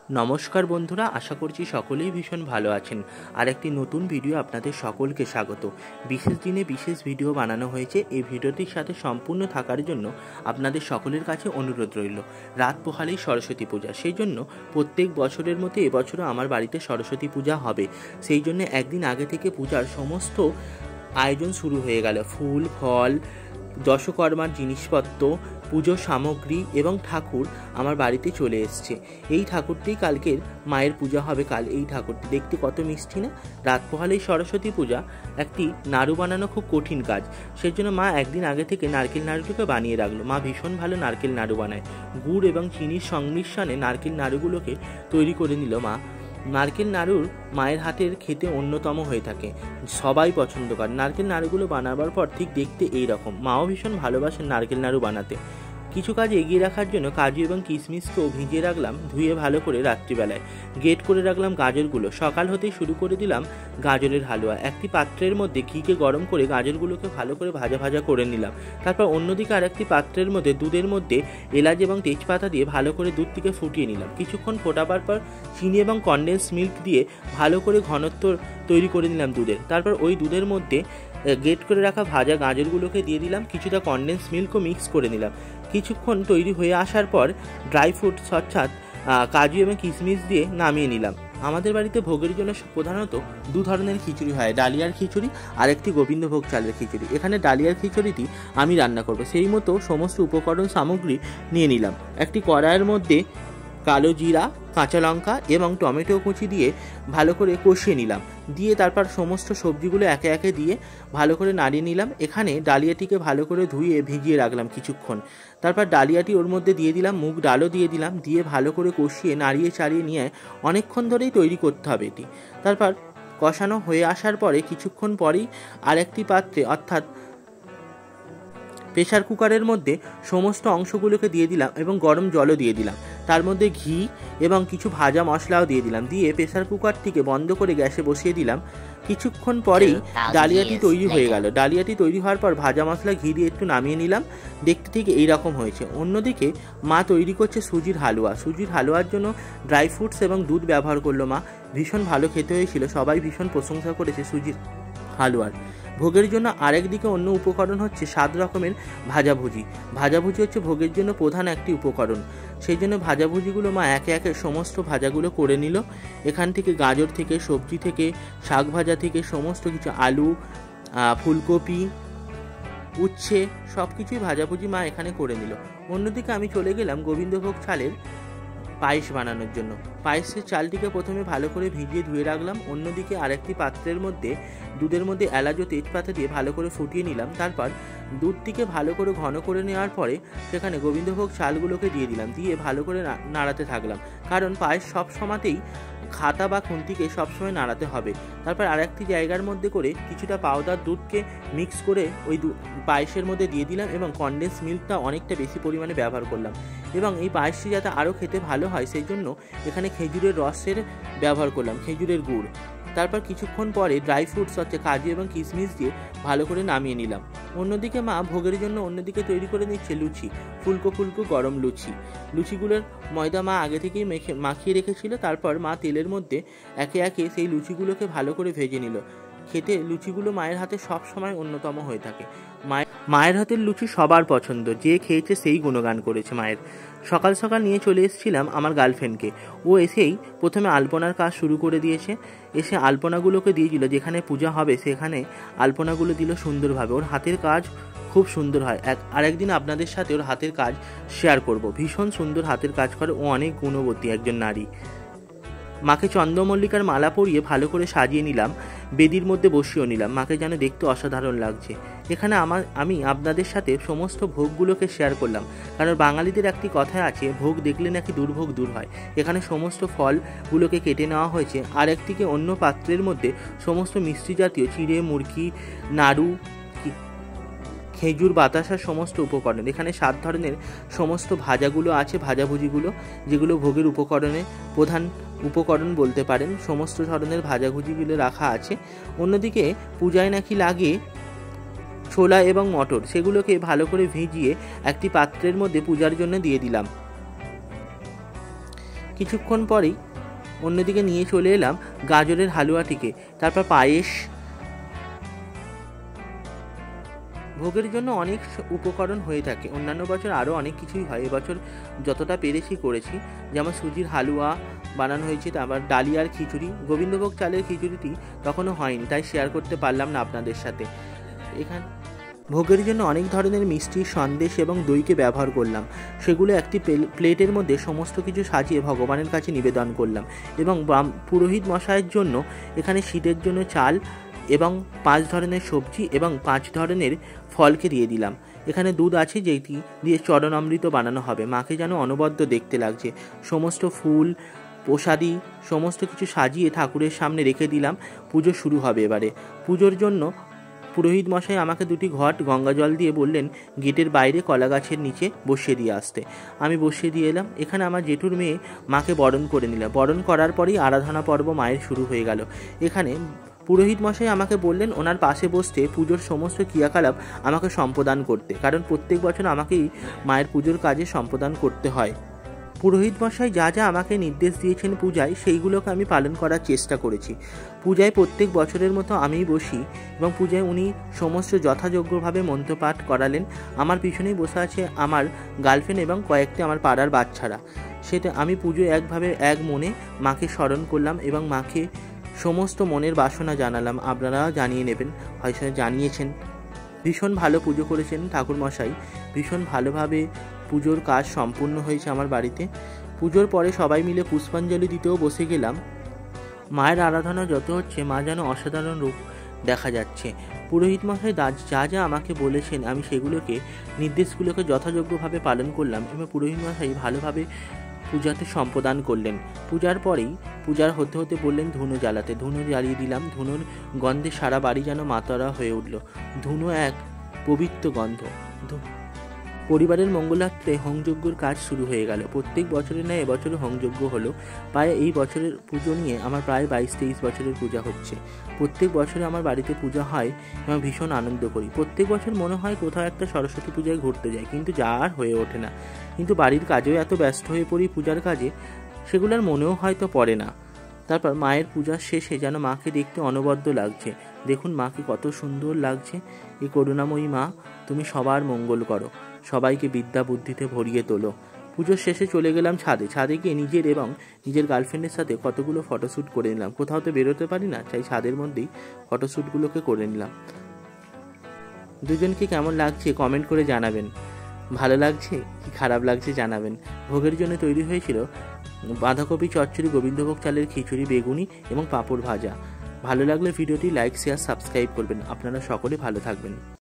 নমস্কার বন্ধুরা, আশা করছি সকলেই ভীষণ ভালো আছেন। আর একটি নতুন ভিডিও আপনাদের সকলকে স্বাগত। বিশেষ দিনে বিশেষ ভিডিও বানানো হয়েছে। এই ভিডিওটির সাথে সম্পূর্ণ থাকার জন্য আপনাদের সকলের কাছে অনুরোধ রইল। রাত পোহালেই সরস্বতী পূজা, সেই জন্য প্রত্যেক বছরের মতো এবছরও আমার বাড়িতে সরস্বতী পূজা হবে। সেই জন্য একদিন আগে থেকে পূজার সমস্ত আয়োজন শুরু হয়ে গেল। ফুল ফল, দশকর্মার জিনিসপত্র, পুজোর সামগ্রী এবং ঠাকুর আমার বাড়িতে চলে এসছে। এই ঠাকুরটি কালকের মায়ের পূজা হবে। কাল এই ঠাকুরটি দেখতে কত মিষ্টি না। রাত পোহালেই সরস্বতী পূজা, একটি নাড়ু বানানো খুব কঠিন কাজ। সেই জন্য মা একদিন আগে থেকে নারকেল নাড়ুটিকে বানিয়ে রাখলো। মা ভীষণ ভালো নারকেল নাড়ু বানায়। গুড় এবং চিনির সংমিশ্রণে নারকেল নাড়ুগুলোকে তৈরি করে নিল মা। নারকেল নাড়ুর মায়ের হাতের খেতে অন্যতম হয়ে থাকে, সবাই পছন্দ করে। নারকেল নাড়ুগুলো বানাবার পর ঠিক দেখতে এই রকম। মাও ভীষণ ভালোবাসেন নারকেল নাড়ু বানাতে। কিছু কাজ এগিয়ে রাখার জন্য কাজু এবং কিশমিশকেও ভিজিয়ে রাখলাম, ধুয়ে ভালো করে রাত্রিবেলায়। গ্রেট করে রাখলাম গাজরগুলো। সকাল হতেই শুরু করে দিলাম গাজরের হালুয়া। একটি পাত্রের মধ্যে ঘিকে গরম করে গাজরগুলোকে ভালো করে ভাজা ভাজা করে নিলাম। তারপর অন্যদিকে আরেকটি পাত্রের মধ্যে দুধের মধ্যে এলাচ এবং তেজপাতা দিয়ে ভালো করে দুধটিকে ফুটিয়ে নিলাম। কিছুক্ষণ ফোটাবার পর চিনি এবং কনডেন্স মিল্ক দিয়ে ভালো করে ঘনত্ব তৈরি করে নিলাম দুধের। তারপর ওই দুধের মধ্যে গ্রেট করে রাখা ভাজা গাজরগুলোকে দিয়ে দিলাম, কিছুটা কনডেন্স মিল্কও মিক্স করে নিলাম। কিছুক্ষণ তৈরি হয়ে আসার পর ড্রাই ফ্রুটস অর্থাৎ কাজু এবং কিশমিশ দিয়ে নামিয়ে নিলাম। আমাদের বাড়িতে ভোগের জন্য প্রধানত দু ধরনের খিচুড়ি হয়, ডালিয়ার খিচুড়ি আর একটি গোবিন্দভোগ চালের খিচুড়ি। এখানে ডালিয়ার খিচুড়িটি আমি রান্না করব। সেই মতো সমস্ত উপকরণ সামগ্রী নিয়ে নিলাম। একটি কড়াইয়ের মধ্যে কালো জিরা, কাঁচা লঙ্কা এবং টমেটো কুচি দিয়ে ভালো করে কষিয়ে নিলাম। দিয়ে তারপর সমস্ত সবজিগুলো একে একে দিয়ে ভালো করে নাড়িয়ে নিলাম। এখানে ডালিয়াটিকে ভালো করে ধুয়ে ভিজিয়ে রাখলাম কিছুক্ষণ। তারপর ডালিয়াটি ওর মধ্যে দিয়ে দিলাম, মুগ ডালও দিয়ে দিলাম। দিয়ে ভালো করে কষিয়ে নাড়িয়ে চাড়িয়ে নিয়ে অনেকক্ষণ ধরেই তৈরি করতে হবে এটি। তারপর কষানো হয়ে আসার পরে কিছুক্ষণ পরেই আরেকটি পাত্রে অর্থাৎ প্রেসার কুকারের মধ্যে সমস্ত অংশগুলোকে দিয়ে দিলাম এবং গরম জলও দিয়ে দিলাম। তার মধ্যে ঘি এবং কিছু ভাজা মশলাও দিয়ে দিলাম। দিয়ে প্রেসার কুকারটিকে বন্ধ করে গ্যাসে বসিয়ে দিলাম। কিছুক্ষণ পরেই ডালিয়াটি তৈরি হয়ে গেল। ডালিয়াটি তৈরি হওয়ার পর ভাজা মশলা ঘি দিয়ে একটু নামিয়ে নিলাম। দেখতে ঠিক এইরকম হয়েছে। অন্যদিকে মা তৈরি করছে সুজির হালুয়া। সুজির হালুয়ার জন্য ড্রাই ফ্রুটস এবং দুধ ব্যবহার করলো মা। ভীষণ ভালো খেতে হয়েছিল, সবাই ভীষণ প্রশংসা করেছে সুজির হালুয়ার। ভোগের জন্য আরেকদিকে অন্য উপকরণ হচ্ছে 7 রকমের ভাজাভুজি। ভাজাভুজি হচ্ছে ভোগের জন্য প্রধান একটি উপকরণ। সেই জন্য ভাজাভুজিগুলো মা একে একে সমস্ত ভাজাগুলো করে নিল। এখান থেকে গাজর থেকে, সবজি থেকে, শাক ভাজা থেকে সমস্ত কিছু, আলু, ফুলকপি, উচ্ছে সব কিছুই ভাজাভুজি মা এখানে করে নিল। অন্যদিকে আমি চলে গেলাম গোবিন্দভোগ চালের পায়েস বানানোর জন্য। পায়েসের চালটিকে প্রথমে ভালো করে ভিজিয়ে ধুয়ে রাখলাম। অন্যদিকে আরেকটি পাত্রের মধ্যে দুধের মধ্যে এলাচ ও তেজপাতা দিয়ে ভালো করে ফুটিয়ে নিলাম। তারপর দুধটিকে ভালো করে ঘন করে নেওয়ার পরে সেখানে গোবিন্দভোগ চালগুলোকে দিয়ে দিলাম। দিয়ে ভালো করে নাড়াতে থাকলাম, কারণ পায়েস সব সময়তেই খাতা বা খুন্তিকে সবসময় নাড়াতে হবে। তারপর আরেকটি জায়গার মধ্যে করে কিছুটা পাউডার দুধকে মিক্স করে ওই পায়েসের মধ্যে দিয়ে দিলাম এবং কনডেন্স মিল্কটা অনেকটা বেশি পরিমাণে ব্যবহার করলাম। এবং এই পায়েসটি যাতে আরও খেতে ভালো হয় সেই জন্য এখানে খেজুরের রসের ব্যবহার করলাম, খেজুরের গুড়। তারপর কিছুক্ষণ পরে ড্রাই ফ্রুটস হচ্ছে কাজু এবং কিশমিশ দিয়ে ভালো করে নামিয়ে নিলাম। অন্যদিকে মা ভোগের জন্য অন্যদিকে তৈরি করে নিচ্ছে লুচি, ফুলকো ফুলকো গরম লুচি। লুচিগুলোর ময়দা মা আগে থেকেই মাখিয়ে রেখেছিল। তারপর মা তেলের মধ্যে একে একে সেই লুচিগুলোকে ভালো করে ভেজে নিল। খেতে লুচিগুলো মায়ের হাতে সব সময় অন্যতম হয়ে থাকে। মায়ের হাতের লুচি সবার পছন্দ, যে খেয়েছে সেই গুণগান করেছে মায়ের। সকাল সকাল নিয়ে চলে এসেছিলাম আমার গার্লফ্রেন্ডকে। ও এসেই প্রথমে আলপনার কাজ শুরু করে দিয়েছে। এসে আলপনাগুলোকে দিয়েছিল, যেখানে পূজা হবে সেখানে আলপনাগুলো দিল সুন্দরভাবে। ওর হাতের কাজ খুব সুন্দর হয়। আরেকদিন আপনাদের সাথে ওর হাতের কাজ শেয়ার করব। ভীষণ সুন্দর হাতের কাজ করে ও, অনেক গুণবতী একজন নারী। মাকে চন্দ্রমল্লিকার মালা পরিয়ে ভালো করে সাজিয়ে নিলাম, বেদির মধ্যে বসিয়েও নিলাম। মাকে যেন দেখতে অসাধারণ লাগছে। এখানে আমি আপনাদের সাথে সমস্ত ভোগগুলোকে শেয়ার করলাম, কারণ বাঙালিদের একটি কথা আছে, ভোগ দেখলে নাকি দুর্ভোগ দূর হয়। এখানে সমস্ত ফলগুলোকে কেটে নেওয়া হয়েছে। আর একদিকে অন্য পাত্রের মধ্যে সমস্ত মিষ্টি জাতীয় চিড়ে, মুরগি, নাড়ু, খেজুর, বাতাসার সমস্ত উপকরণ। এখানে 7 ধরনের সমস্ত ভাজাগুলো আছে, ভাজাভুজিগুলো, যেগুলো ভোগের প্রধান উপকরণ বলতে পারেন। সমস্ত ধরনের ভাজাভুজিগুলো রাখা আছে। অন্যদিকে পূজায় নাকি লাগে ছোলা এবং মটর, সেগুলোকে ভালো করে ভিজিয়ে একটি পাত্রের মধ্যে পূজার জন্য দিয়ে দিলাম। কিছুক্ষণ পরেই অন্যদিকে নিয়ে চলে এলাম গাজরের হালুয়াটিকে, তারপর পায়েস। ভোগের জন্য অনেক উপকরণ হয়ে থাকে, অন্যান্য বছর আরও অনেক কিছুই হয়, এবছর যতটা পেরেছি করেছি। যেমন সুজির হালুয়া বানানো হয়েছে, তারপর ডালিয়ার খিচুড়ি। গোবিন্দভোগ চালের খিচুড়িটি তখনও হয়নি, তাই শেয়ার করতে পারলাম না আপনাদের সাথে। এখানে ভোগের জন্য অনেক ধরনের মিষ্টি, সন্দেশ এবং দইকে ব্যবহার করলাম। সেগুলো একটি প্লেটের মধ্যে সমস্ত কিছু সাজিয়ে ভগবানের কাছে নিবেদন করলাম। এবং পুরোহিত মশাইয়ের জন্য এখানে শীতের জন্য চাল এবং 5 ধরনের সবজি এবং 5 ধরনের ফলকে দিয়ে দিলাম। এখানে দুধ আছে, যেটি দিয়ে চরণামৃত বানানো হবে। মাকে যেন অনবদ্য দেখতে লাগছে। সমস্ত ফুল, প্রসাদি সমস্ত কিছু সাজিয়ে ঠাকুরের সামনে রেখে দিলাম। পুজো শুরু হবে এবারে। পুজোর জন্য পুরোহিত মশাই আমাকে 2টি ঘট গঙ্গা জল দিয়ে বললেন গেটের বাইরে কলা গাছের নিচে বসিয়ে দিয়ে আসতে। আমি বসিয়ে দিয়ে এলাম। এখানে আমার জেঠুর মেয়ে মাকে বরণ করে নিলাম। বরণ করার পরেই আরাধনা পর্ব মায়ের শুরু হয়ে গেল। এখানে পুরোহিত মশাই আমাকে বললেন ওনার পাশে বসতে পুজোর সমস্ত ক্রিয়াকলাপ আমাকে সম্পাদন করতে, কারণ প্রত্যেক বছর আমাকেই মায়ের পুজোর কাজে সম্পাদন করতে হয়। পুরোহিত মশাই যা যা আমাকে নির্দেশ দিয়েছেন পূজায়, সেইগুলোকে আমি পালন করার চেষ্টা করেছি। পূজায় প্রত্যেক বছরের মতো আমিই বসি এবং পূজায় উনি সমস্ত যথাযোগ্যভাবে মন্ত্রপাঠ করালেন। আমার পিছনেই বসে আছে আমার গার্লফ্রেন্ড এবং কয়েকটি আমার পাড়ার বাচ্চারা। সেটা আমি পুজোয় এক মনে মাকে স্মরণ করলাম এবং মাকে সমস্ত মনের বাসনা জানালাম। আপনারা জানিয়ে নেবেন, হয়তো জানিয়েছেন। ভীষণ ভালো পুজো করেছেন ঠাকুরমশাই, ভীষণ ভালোভাবে পুজোর কাজ সম্পূর্ণ হয়েছে আমার বাড়িতে। পুজোর পরে সবাই মিলে পুষ্পাঞ্জলি দিতেও বসে গেলাম। মায়ের আরাধনা যত হচ্ছে, মা যেন অসাধারণ রূপ দেখা যাচ্ছে। পুরোহিত মশাই যা যা আমাকে বলেছেন আমি সেগুলোকে নির্দেশগুলোকে যথাযোগ্যভাবে পালন করলাম এবং পুরোহিত মশাই ভালোভাবে পূজাতে সম্পাদন করলেন। পূজার পরেই পূজার হতে হতে বললেন ধুনো জ্বালাতে। ধুনো জ্বালিয়ে দিলাম। ধুনোর গন্ধে সারা বাড়ি যেন মাতারা হয়ে উঠল। ধুনো এক পবিত্র গন্ধ। পরিবারের মঙ্গলার্থে হোমযজ্ঞর কাজ শুরু হয়ে গেল। প্রত্যেক বছরের ন্যায় এবছরও হোমযজ্ঞ হলো। প্রায় এই বছরের পুজো নিয়ে আমার প্রায় 22-23 বছরের পূজা হচ্ছে। প্রত্যেক বছরে আমার বাড়িতে পূজা হয় এবং ভীষণ আনন্দ করি। প্রত্যেক বছর মনে হয় কোথাও একটা সরস্বতী পূজায় ঘুরতে যাই, কিন্তু যা আর হয়ে ওঠে না। কিন্তু বাড়ির কাজেও এত ব্যস্ত হয়ে পড়ি পূজার কাজে, সেগুলোর মনেও হয়তো পড়ে না। তারপর মায়ের পূজার শেষে যেন মাকে দেখতে অনবদ্য লাগছে। দেখুন মাকে কত সুন্দর লাগছে। এই করুণাময়ী মা, তুমি সবার মঙ্গল করো, সবাইকে বিদ্যা বুদ্ধিতে ভরিয়ে তোলো। পুজোর শেষে চলে গেলাম ছাদে। ছাদে গিয়ে নিজের এবং নিজের গার্লফ্রেন্ডের সাথে কতগুলো ফটোশ্যুট করে নিলাম। কোথাও তো বেরোতে পারি না, তাই ছাদের মধ্যেই ফটোশ্যুটগুলোকে করে নিলাম। দুজনকে কেমন লাগছে কমেন্ট করে জানাবেন। ভালো লাগছে কি খারাপ লাগছে জানাবেন। ভোগের জন্য তৈরি হয়েছিল বাঁধাকপি চচ্চড়ি, গোবিন্দভোগ চালের খিচুড়ি, বেগুনি এবং পাঁপড় ভাজা। ভালো লাগলে ভিডিওটি লাইক, শেয়ার, সাবস্ক্রাইব করবেন। আপনারা সকলে ভালো থাকবেন।